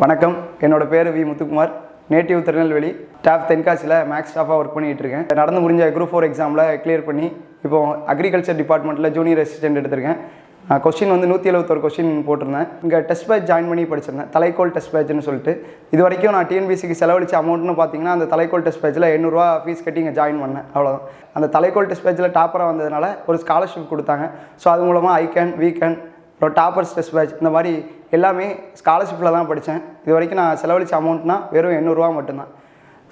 வணக்கம், என்னோட பேர் V Muthukumar. Native Tirunelveli. Staff தென்காசியில் மேக்ஸ் ஸ்டாஃபாக ஒர்க் பண்ணிகிட்டு இருக்கேன். நடந்து முடிஞ்ச குரூப் 4 எக்ஸாமில் கிளியர் பண்ணி இப்போது அக்ரிகல்ச்சர் டிபார்ட்மெண்ட்டில் ஜூனியர் அசிஸ்டன்ட் எடுத்திருக்கேன். கொஸ்டின் வந்து 171 கொஸ்டின் போட்டிருந்தேன். இங்கே டெஸ்ட் பேட்ச் ஜாயின் பண்ணி படிச்சிருந்தேன், தலைக்கோல் டெஸ்ட் பேட்ச்னு சொல்லிட்டு. இது வரைக்கும் நான் டிஎன்பிசிக்கு செலவழிச்ச அமௌண்ட்னு பார்த்தீங்கன்னா அந்த தலைக்கோல் டெஸ்ட் பேட்சில் 800 ஃபீஸ் கட்டி இங்கே ஜாயின் பண்ணேன், அவ்வளோதான். அந்த தலைக்கோல் டெஸ்ட் பேட்சில் டாப்பராக வந்ததுனால ஒரு ஸ்காலர்ஷிப் கொடுத்தாங்க. ஸோ அது மூலமாக ஐகேன், வீக்கேன், அப்புறம் டாப்பர்ஸ் டெஸ்ட் பேட்ச் இந்த மாதிரி எல்லாமே ஸ்காலர்ஷிப்பில் தான் படித்தேன். இது வரைக்கும் நான் செலவழித்த அமௌண்ட்னா வெறும் 800 மட்டும்தான்.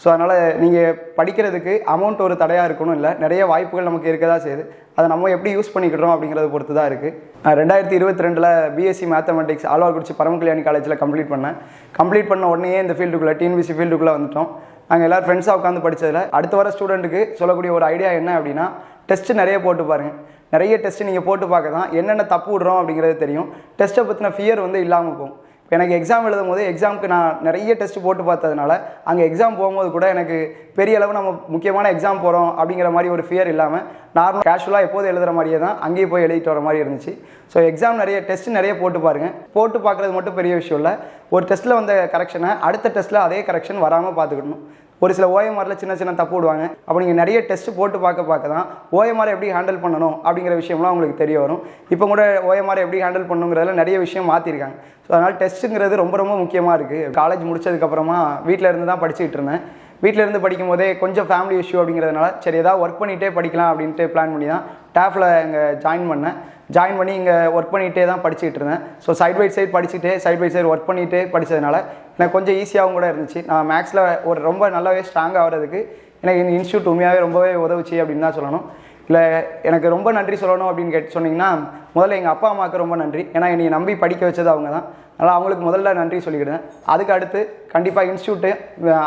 ஸோ அதனால் நீங்கள் படிக்கிறதுக்கு அமௌண்ட் ஒரு தடையாக இருக்கணும் இல்லை, நிறைய வாய்ப்புகள் நமக்கு இருக்க தான் செய்யுது. அதை நம்ம எப்படி யூஸ் பண்ணிக்கிறோம் அப்படிங்கிறத பொறுத்து தான் இருக்குது. 2022 பிஎஸ்சி மேத்தமெட்டிக்ஸ் ஆழ்வார்குறிச்சி பரமக்கல்யாணி காலேஜில் கம்ப்ளீட் பண்ண உடனே இந்த ஃபீல்டுக்குள்ளே டிஎன்பிசி ஃபீல்டுக்குள்ளே வந்துட்டோம். நாங்கள் எல்லோரும் ஃப்ரெண்ட்ஸாக உட்காந்து படித்ததில் அடுத்து வர ஸ்டூடெண்ட்டுக்கு சொல்லக்கூடிய ஒரு ஐடியா என்ன அப்படின்னா, டெஸ்ட்டு நிறைய போட்டு பாருங்கள். நிறைய டெஸ்ட்டு நீங்கள் போட்டு பார்க்க தான் என்னென்ன தப்பு விடுறோம் அப்படிங்கிறது தெரியும். டெஸ்ட்டை பற்றின ஃபியர் வந்து இல்லாமல் போகும். இப்போ எனக்கு எக்ஸாம் எழுதும் போது எக்ஸாமுக்கு நான் நிறைய டெஸ்ட்டு போட்டு பார்த்ததுனால அங்கே எக்ஸாம் போகும்போது கூட எனக்கு பெரிய அளவு நம்ம முக்கியமான எக்ஸாம் போகிறோம் அப்படிங்கிற மாதிரி ஒரு ஃபியர் இல்லாமல் நார்மல் கேஷுவலாக எப்போது எழுதுகிற மாதிரியே தான் அங்கேயே போய் எழுதிட்டு வர மாதிரி இருந்துச்சு. ஸோ எக்ஸாம் டெஸ்ட்டு நிறைய போட்டு பாருங்கள். போட்டு பார்க்குறது மட்டும் பெரிய விஷயம் இல்லை, ஒரு டெஸ்ட்டில் வந்த கரெக்ஷனை அடுத்த டெஸ்ட்டில் அதே கரெக்ஷன் வராமல் பார்த்துக்கணும். ஒரு சில ஓஎம்ஆரில் சின்ன தப்பு விடுவாங்க. அப்போ நீங்கள் நிறைய டெஸ்ட்டு போட்டு பார்க்க தான் ஓஎம்ஆர் எப்படி ஹேண்டில் பண்ணணும் அப்படிங்கிற விஷயம்லாம் உங்களுக்கு தெரிய வரும். இப்போ கூட ஓஎம்ஆர் எப்படி ஹேண்டில் பண்ணணுங்கிறதுல நிறைய விஷயம் மாற்றிருக்காங்க. ஸோ அதனால் டெஸ்ட்டுங்கிறது ரொம்ப ரொம்ப முக்கியமாக இருக்குது. காலேஜ் முடிச்சதுக்கப்புறமா வீட்டில் இருந்து தான் படிச்சுக்கிட்டு இருந்தேன். வீட்டில் இருந்து படிக்கும் போதே கொஞ்சம் ஃபேமிலி இஷ்யூ அப்படிங்கிறதுனால சரி ஏதாவது ஒர்க் பண்ணிகிட்டே படிக்கலாம் அப்படின்ட்டு பிளான் பண்ணி தான் டாஃபில் இங்கே ஜாயின் பண்ணி இங்கே ஒர்க் பண்ணிகிட்டே தான் படிச்சுக்கிட்டு இருந்தேன். So side by side work பண்ணிகிட்டே படித்ததுனால எனக்கு கொஞ்சம் ஈஸியாகவும் கூட இருந்துச்சு. நான் மேக்ஸில் ஒரு ரொம்ப நல்லாவே ஸ்ட்ராங்காக ஆகிறதுக்கு எனக்கு இந்த இன்ஸ்டியூட் உண்மையாகவே ரொம்பவே உதவுச்சு அப்படின்னு தான் சொல்லணும். இல்லை எனக்கு ரொம்ப நன்றி சொல்லணும் அப்படின்னு சொன்னீங்கன்னா, முதல்ல எங்கள் அப்பா அம்மாவுக்கு ரொம்ப நன்றி. ஏன்னா என்னை நம்பி படிக்க வச்சது அவங்க தான். அதனால் அவங்களுக்கு முதல்ல நன்றி சொல்லிக்கிட்டேன். அதுக்கு அடுத்து கண்டிப்பாக இன்ஸ்டியூட்டு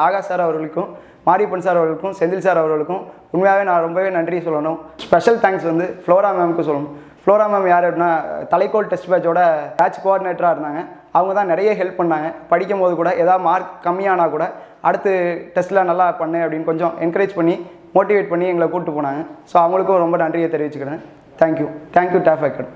ஆகாஷ் சார் அவர்களுக்கும், மாரியப்பன் சார் அவர்களுக்கும், செந்தில் சார் அவர்களுக்கும் உண்மையாகவே நான் ரொம்பவே நன்றி சொல்லணும். ஸ்பெஷல் தேங்க்ஸ் வந்து ஃப்ளோரா மேமுக்கு சொல்லணும். ஃப்ளோரா மேம் யார் அப்படின்னா தலைக்கோல் டெஸ்ட் பேட்சோட பேட்ச் கோஆர்டினேட்டராக இருந்தாங்க. அவங்க தான் நிறைய ஹெல்ப் பண்ணாங்க. படிக்கும் போது கூட ஏதாவது மார்க் கம்மியானால் கூட அடுத்து டெஸ்ட்டில் நல்லா பண்ணு அப்படின்னு கொஞ்சம் என்கரேஜ் பண்ணி மோட்டிவேட் பண்ணி எங்களை கூப்பிட்டு போனாங்க. ஸோ அவங்களுக்கும் ரொம்ப நன்றியை தெரிவிச்சுக்கிறேன். Thank you tough academy.